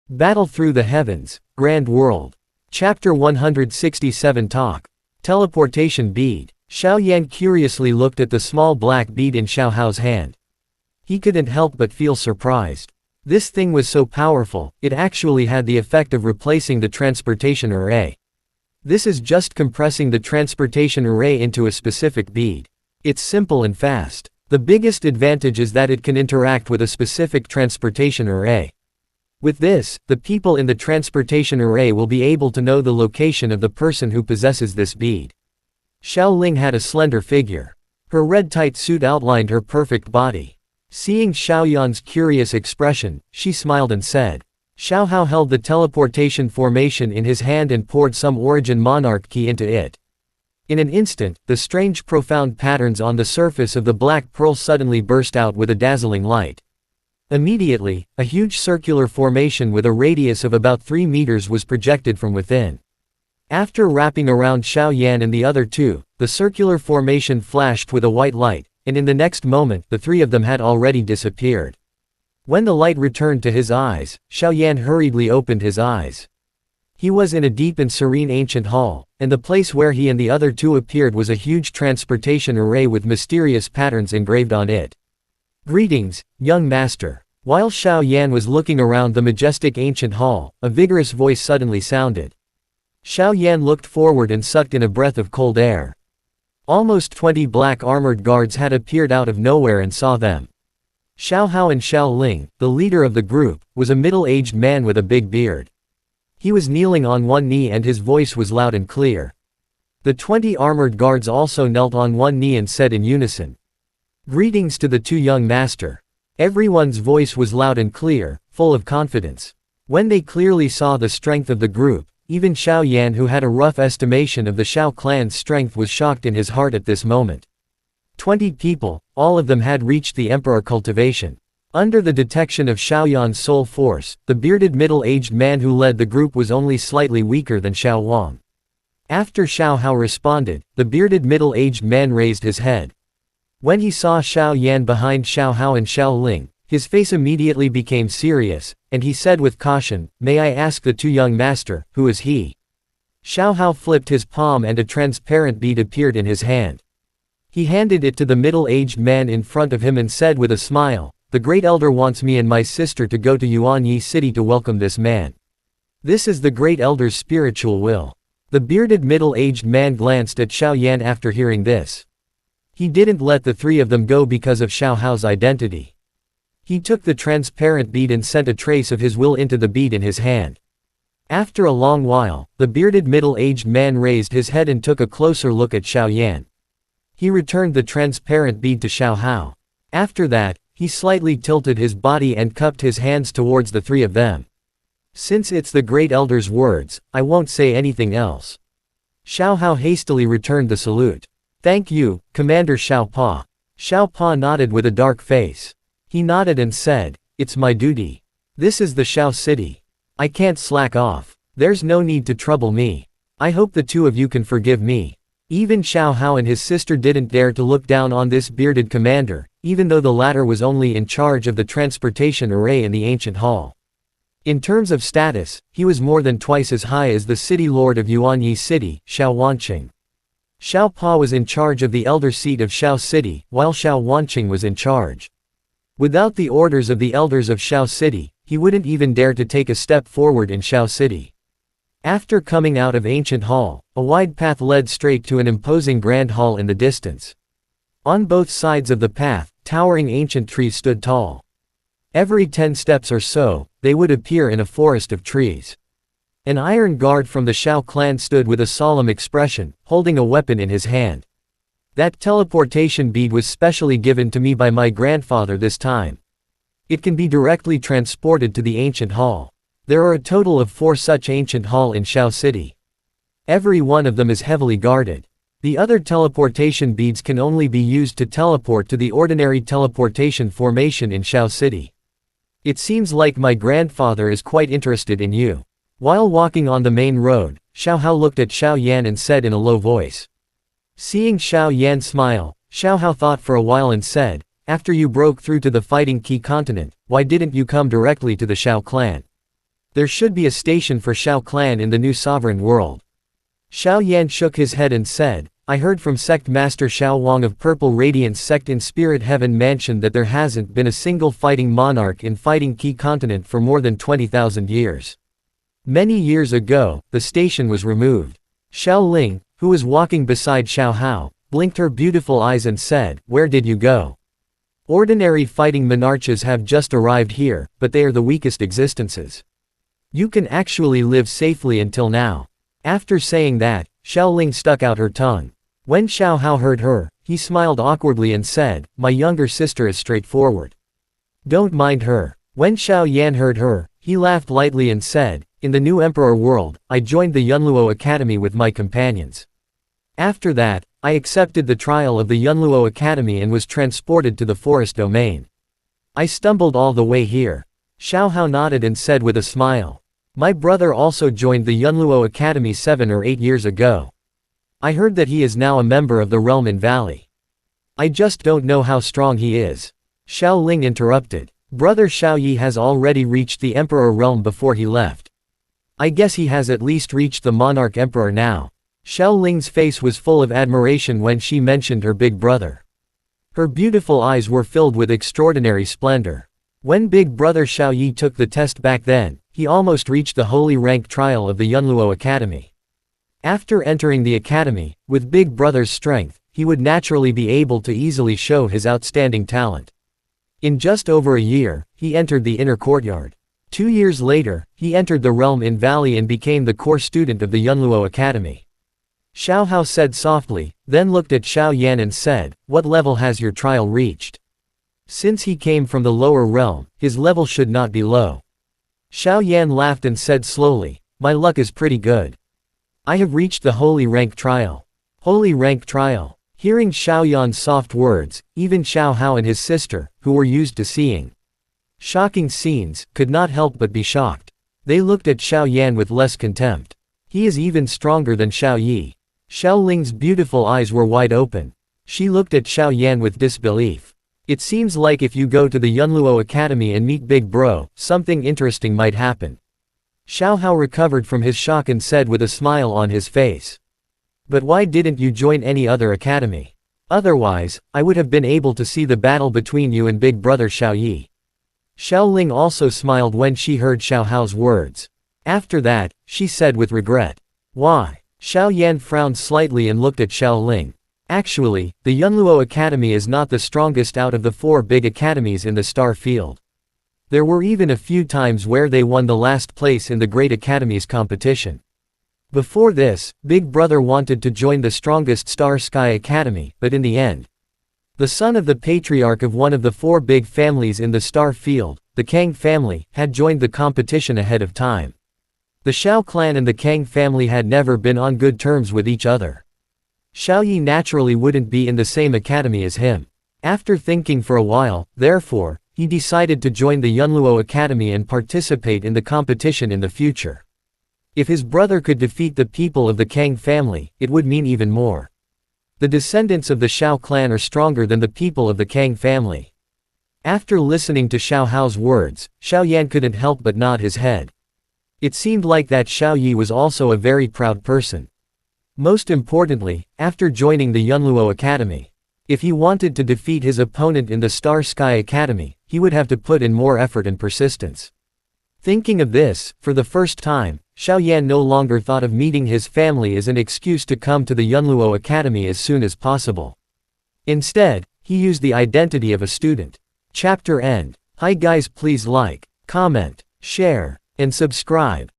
Battle through the heavens, Grand World. Chapter 167 Talk. Teleportation bead. Xiao Yan curiously looked at the small black bead in Xiao Hao's hand. He couldn't help but feel surprised. This thing was so powerful, it actually had the effect of replacing the transportation array. This is just compressing the transportation array into a specific bead. It's simple and fast. The biggest advantage is that it can interact with a specific transportation array. With this, the people in the transportation array will be able to know the location of the person who possesses this bead. Xiao Ling had a slender figure. Her red tight suit outlined her perfect body. Seeing Xiao Yan's curious expression, she smiled and said. Xiao Hao held the teleportation formation in his hand and poured some origin monarch key into it. In an instant, the strange profound patterns on the surface of the black pearl suddenly burst out with a dazzling light. Immediately, a huge circular formation with a radius of about 3 meters was projected from within. After wrapping around Xiao Yan and the other two, the circular formation flashed with a white light, and in the next moment, the three of them had already disappeared. When the light returned to his eyes, Xiao Yan hurriedly opened his eyes. He was in a deep and serene ancient hall, and the place where he and the other two appeared was a huge transportation array with mysterious patterns engraved on it. Greetings, young master. While Xiao Yan was looking around the majestic ancient hall, a vigorous voice suddenly sounded. Xiao Yan looked forward and sucked in a breath of cold air. Almost 20 black armored guards had appeared out of nowhere and saw them. Xiao Hao and Xiao Ling, the leader of the group, was a middle-aged man with a big beard. He was kneeling on one knee and his voice was loud and clear. The 20 armored guards also knelt on one knee and said in unison. Greetings to the two young master. Everyone's voice was loud and clear, full of confidence. When they clearly saw the strength of the group, even Xiao Yan, who had a rough estimation of the Xiao clan's strength, was shocked in his heart at this moment. 20 people, all of them had reached the emperor cultivation. Under the detection of Xiao Yan's soul force, the bearded middle-aged man who led the group was only slightly weaker than Xiao Wang. After Xiao Hao responded, the bearded middle-aged man raised his head. When he saw Xiao Yan behind Xiao Hao and Xiao Ling, his face immediately became serious, and he said with caution, "May I ask the two young master, who is he?" Xiao Hao flipped his palm and a transparent bead appeared in his hand. He handed it to the middle-aged man in front of him and said with a smile, "The great elder wants me and my sister to go to Yuanyi City to welcome this man. This is the great elder's spiritual will." The bearded middle-aged man glanced at Xiao Yan after hearing this. He didn't let the three of them go because of Xiao Hao's identity. He took the transparent bead and sent a trace of his will into the bead in his hand. After a long while, the bearded middle-aged man raised his head and took a closer look at Xiao Yan. He returned the transparent bead to Xiao Hao. After that, he slightly tilted his body and cupped his hands towards the three of them. Since it's the great elder's words, I won't say anything else. Xiao Hao hastily returned the salute. Thank you, Commander Xiao Pa. Xiao Pa nodded with a dark face. He nodded and said, it's my duty. This is the Xiao City. I can't slack off. There's no need to trouble me. I hope the two of you can forgive me. Even Xiao Hao and his sister didn't dare to look down on this bearded commander, even though the latter was only in charge of the transportation array in the ancient hall. In terms of status, he was more than twice as high as the city lord of Yuanyi City, Xiao Wanqing. Xiao Pa was in charge of the elder seat of Xiao City, while Xiao Wanqing was in charge. Without the orders of the elders of Xiao City, he wouldn't even dare to take a step forward in Xiao City. After coming out of ancient hall, a wide path led straight to an imposing grand hall in the distance. On both sides of the path, towering ancient trees stood tall. Every 10 steps or so, they would appear in a forest of trees. An iron guard from the Xiao clan stood with a solemn expression, holding a weapon in his hand. That teleportation bead was specially given to me by my grandfather this time. It can be directly transported to the ancient hall. There are a total of 4 such ancient hall in Xiao City. Every one of them is heavily guarded. The other teleportation beads can only be used to teleport to the ordinary teleportation formation in Xiao City. It seems like my grandfather is quite interested in you. While walking on the main road, Xiao Hao looked at Xiao Yan and said in a low voice. Seeing Xiao Yan smile, Xiao Hao thought for a while and said, after you broke through to the fighting key continent, why didn't you come directly to the Xiao clan? There should be a station for Shao clan in the new sovereign world. Xiao Yan shook his head and said, I heard from Sect Master Xiao Wang of Purple Radiance Sect in Spirit Heaven mentioned that there hasn't been a single fighting monarch in Fighting Key Continent for more than 20,000 years. Many years ago, the station was removed. Xiao Ling, who was walking beside Xiao Hao, blinked her beautiful eyes and said, Where did you go? Ordinary fighting monarchs have just arrived here, but they are the weakest existences. You can actually live safely until now. After saying that, Xiao Ling stuck out her tongue. When Xiao Hao heard her, he smiled awkwardly and said, My younger sister is straightforward. Don't mind her. When Xiao Yan heard her, he laughed lightly and said, In the new emperor world, I joined the Yunluo Academy with my companions. After that, I accepted the trial of the Yunluo Academy and was transported to the forest domain. I stumbled all the way here. Xiao Hao nodded and said with a smile. My brother also joined the Yunluo Academy 7 or 8 years ago. I heard that he is now a member of the realm in Valley. I just don't know how strong he is. Xiao Ling interrupted. Brother Xiao Yi has already reached the Emperor realm before he left. I guess he has at least reached the Monarch Emperor now. Xiao Ling's face was full of admiration when she mentioned her big brother. Her beautiful eyes were filled with extraordinary splendor. When big brother Xiao Yi took the test back then, he almost reached the holy rank trial of the Yunluo Academy. After entering the academy, with big brother's strength, he would naturally be able to easily show his outstanding talent. In just over a year, he entered the inner courtyard. 2 years later, he entered the realm in Valley and became the core student of the Yunluo Academy. Xiao Hao said softly, then looked at Xiao Yan and said, What level has your trial reached? Since he came from the lower realm, his level should not be low. Xiao Yan laughed and said slowly, My luck is pretty good. I have reached the holy rank trial. Holy rank trial. Hearing Xiao Yan's soft words, even Xiao Hao and his sister, who were used to seeing shocking scenes, could not help but be shocked. They looked at Xiao Yan with less contempt. He is even stronger than Xiao Yi. Xiao Ling's beautiful eyes were wide open. She looked at Xiao Yan with disbelief. It seems like if you go to the Yunluo Academy and meet Big Bro, something interesting might happen. Xiao Hao recovered from his shock and said with a smile on his face. But why didn't you join any other academy? Otherwise, I would have been able to see the battle between you and big brother Xiao Yi. Xiao Ling also smiled when she heard Xiao Hao's words. After that, she said with regret. Why? Xiao Yan frowned slightly and looked at Xiao Ling. Actually, the Yunluo Academy is not the strongest out of the 4 big academies in the star field. There were even a few times where they won the last place in the Great Academy's competition. Before this, Big Brother wanted to join the strongest Star Sky Academy, but in the end, the son of the patriarch of one of the 4 big families in the star field, the Kang family, had joined the competition ahead of time. The Xiao clan and the Kang family had never been on good terms with each other. Xiao Yi naturally wouldn't be in the same academy as him. After thinking for a while, therefore, he decided to join the Yunluo Academy and participate in the competition in the future. If his brother could defeat the people of the Kang family, it would mean even more. The descendants of the Xiao clan are stronger than the people of the Kang family. After listening to Xiao Hao's words, Xiao Yan couldn't help but nod his head. It seemed like that Xiao Yi was also a very proud person. Most importantly, after joining the Yunluo Academy, if he wanted to defeat his opponent in the Star Sky Academy, he would have to put in more effort and persistence. Thinking of this, for the first time, Xiao Yan no longer thought of meeting his family as an excuse to come to the Yunluo Academy as soon as possible. Instead, he used the identity of a student. Chapter end. Hi guys, please like, comment, share, and subscribe.